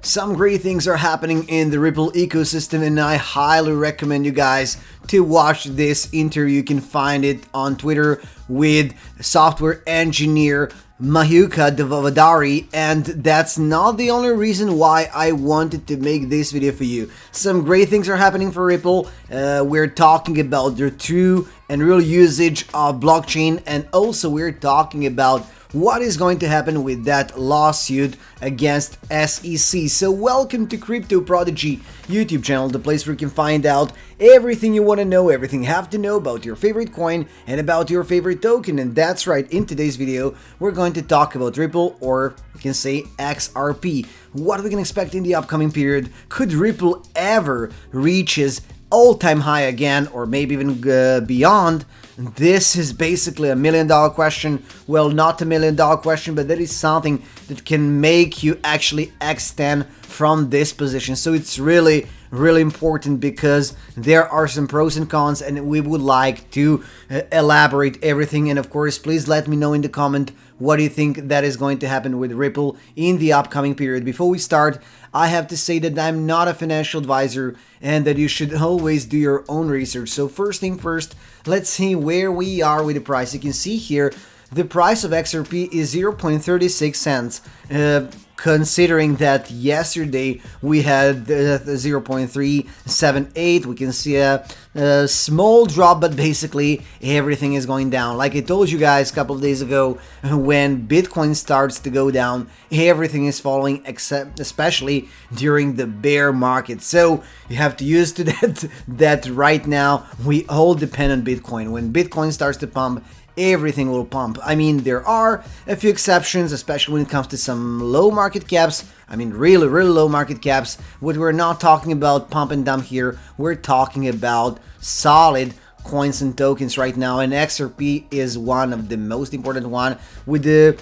Some great things are happening in the Ripple ecosystem, and I highly recommend you guys to watch this interview. You can find it on Twitter with software engineer Mahuka Devadari, and that's not the only reason why I wanted to make this video for you. Some great things are happening for Ripple. We're talking about their true and real usage of blockchain, and also we're talking about what is going to happen with that lawsuit against SEC. So welcome to Crypto Prodigy YouTube channel, the place where you can find out everything you want to know, everything you have to know about your favorite coin and about your favorite token. And that's right, in today's video, we're going to talk about Ripple, or you can say XRP. What we can expect in the upcoming period. Could Ripple ever reach its all-time high again, or maybe even beyond? This is basically a $1 million question. Well, not a $1 million question, but that is something that can make you actually extend from this position. So it's really important, because there are some pros and cons, and we would like to elaborate everything. And of course, please let me know in the comment what do you think that is going to happen with Ripple in the upcoming period. Before we start, I have to say that I'm not a financial advisor and that you should always do your own research. So first thing first, let's see where we are with the price. You can see here the price of XRP is 0.36 cents. Considering that yesterday we had 0.378, we can see a small drop, but basically everything is going down. Like I told you guys a couple of days ago, when Bitcoin starts to go down, everything is falling, especially during the bear market. So you have to use to that right now we all depend on Bitcoin. When Bitcoin starts to pump, everything will pump. I mean, there are a few exceptions, especially when it comes to some low market caps. I mean, really low market caps. What we're not talking about pump and dump here, we're talking about solid coins and tokens right now, and XRP is one of the most important one with the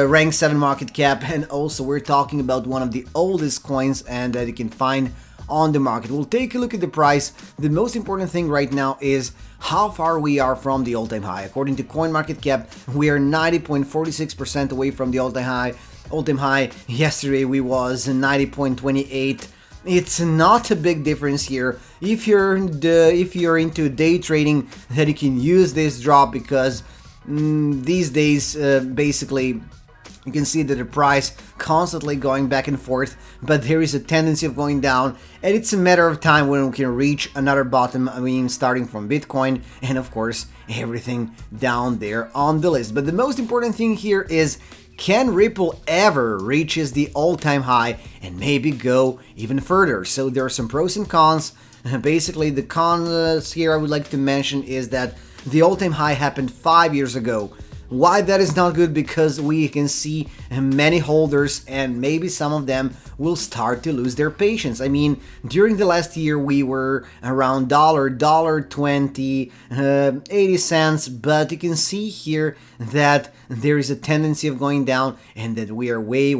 rank 7 market cap, and also we're talking about one of the oldest coins and that you can find on the market. We'll take a look at the price. The most important thing right now is how far we are from the all-time high. According to CoinMarketCap, we are 90.46% away from the all-time high. All-time high yesterday we was 90.28. It's not a big difference here. If you're into day trading, that you can use this drop, because these days basically you can see that the price constantly going back and forth, but there is a tendency of going down, and it's a matter of time when we can reach another bottom. I mean, starting from Bitcoin and of course everything down there on the list. But the most important thing here is, can Ripple ever reaches the all-time high and maybe go even further? So there are some pros and cons. Basically, the cons here I would like to mention is that the all-time high happened 5 years ago. Why that is not good? Because we can see many holders, and maybe some of them will start to lose their patience. I mean, during the last year we were around $1.20, 80 cents, but you can see here that there is a tendency of going down, and that we are way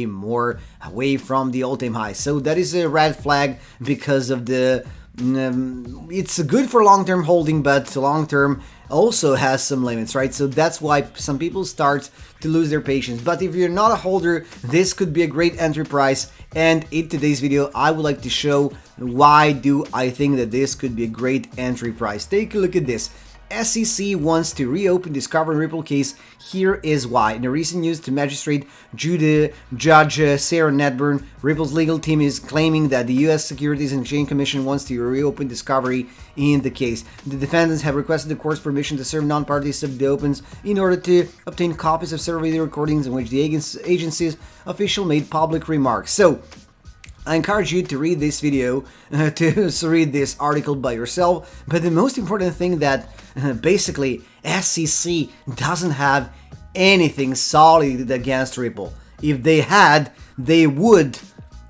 more away from the all-time high. So that is a red flag, because of the it's good for long-term holding, but long-term also has some limits, right? So that's why some people start to lose their patience. But if you're not a holder, this could be a great entry price. And in today's video, I would like to show why do I think that this could be a great entry price. Take a look at this. SEC wants to reopen Discover and Ripple case. Here is why. In a recent news to Magistrate Judge Sarah Nedburn, Ripple's legal team is claiming that the U.S. Securities and Exchange Commission wants to reopen discovery in the case. The defendants have requested the court's permission to serve non-parties of the opens in order to obtain copies of several video recordings in which the agency's official made public remarks. So I encourage you to read this video, to read this article by yourself. But the most important thing that basically SEC doesn't have anything solid against Ripple. If they had, they would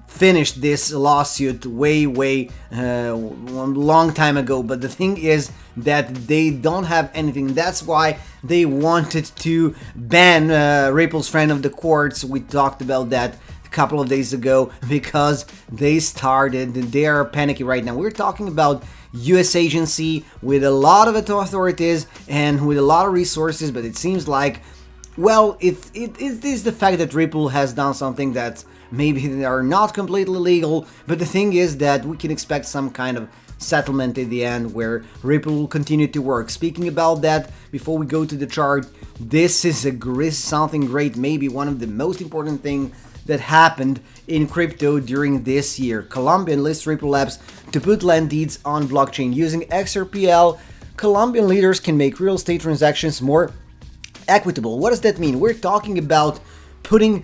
finish this lawsuit way long time ago. But the thing is that they don't have anything. That's why they wanted to ban Ripple's friend of the courts. We talked about that a couple of days ago, because they are panicky right now. We're talking about US agency with a lot of authorities and with a lot of resources, but it seems like, well, it is the fact that Ripple has done something that's maybe they are not completely legal, but the thing is that we can expect some kind of settlement at the end where Ripple will continue to work. Speaking about that, before we go to the chart, this is something great, maybe one of the most important thing that happened in crypto during this year. Colombian lists Ripple Labs to put land deeds on blockchain. Using XRPL, Colombian leaders can make real estate transactions more equitable. What does that mean? We're talking about putting,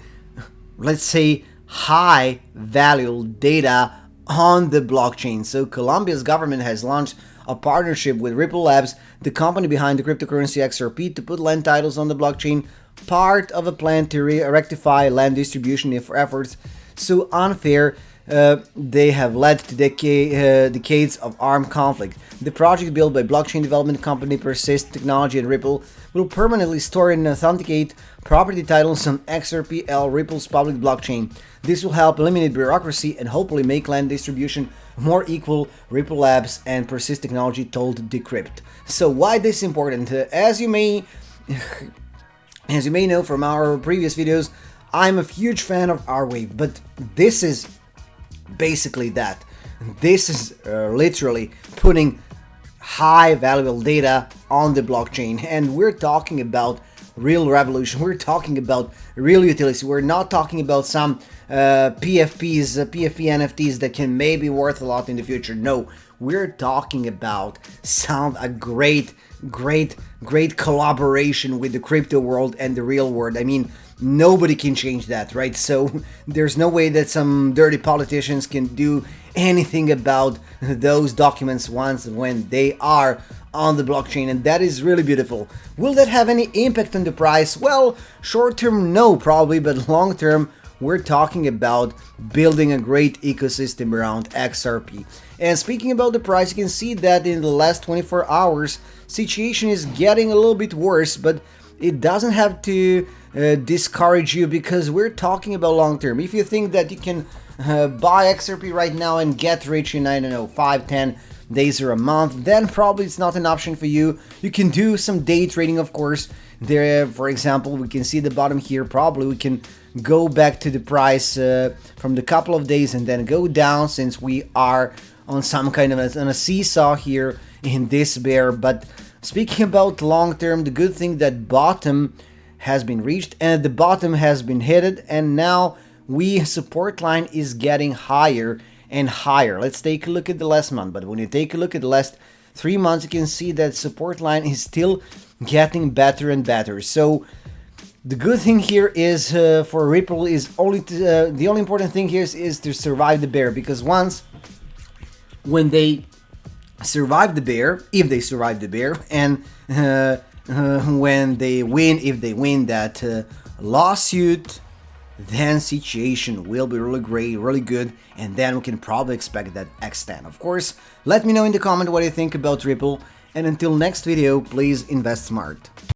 let's say, high value data on the blockchain. So Colombia's government has launched a partnership with Ripple Labs, the company behind the cryptocurrency XRP, to put land titles on the blockchain, part of a plan to rectify land distribution efforts so unfair they have led to decades of armed conflict. The project, built by blockchain development company Persist Technology and Ripple, will permanently store and authenticate property titles on XRPL, Ripple's public blockchain. This will help eliminate bureaucracy and hopefully make land distribution more equal, Ripple Labs and Persist Technology told Decrypt. So why this is important? As you may know from our previous videos, I'm a huge fan of R-Wave, but this is basically that. This is literally putting high valuable data on the blockchain, and we're talking about real revolution. We're talking about real utility. We're not talking about some PFP NFTs that can maybe worth a lot in the future. No, we're talking about a great collaboration with the crypto world and the real world. I mean, nobody can change that, right? So there's no way that some dirty politicians can do anything about those documents when they are on the blockchain, and that is really beautiful. Will that have any impact on the price? Well, short term, no, probably, but long term, we're talking about building a great ecosystem around XRP. And speaking about the price, you can see that in the last 24 hours, situation is getting a little bit worse, but it doesn't have to discourage you, because we're talking about long term. If you think that you can buy XRP right now and get rich in, I don't know, 5-10 days or a month, then probably it's not an option for you. You can do some day trading, of course. There, for example, we can see the bottom here. Probably we can go back to the price from the couple of days and then go down, since we are on some kind of a seesaw here in this bear. But speaking about long term, the good thing that bottom has been reached and the bottom has been hit, and now support line is getting higher and higher. Let's take a look at the last month, but when you take a look at the last 3 months, you can see that support line is still getting better and better. So the good thing here is for Ripple is the only important thing here is to survive the bear, because when they survive the bear, if they survive the bear, and when they win, if they win that lawsuit, then situation will be really great, really good, and then we can probably expect that X10. Of course, let me know in the comment what you think about Ripple, and until next video, please invest smart.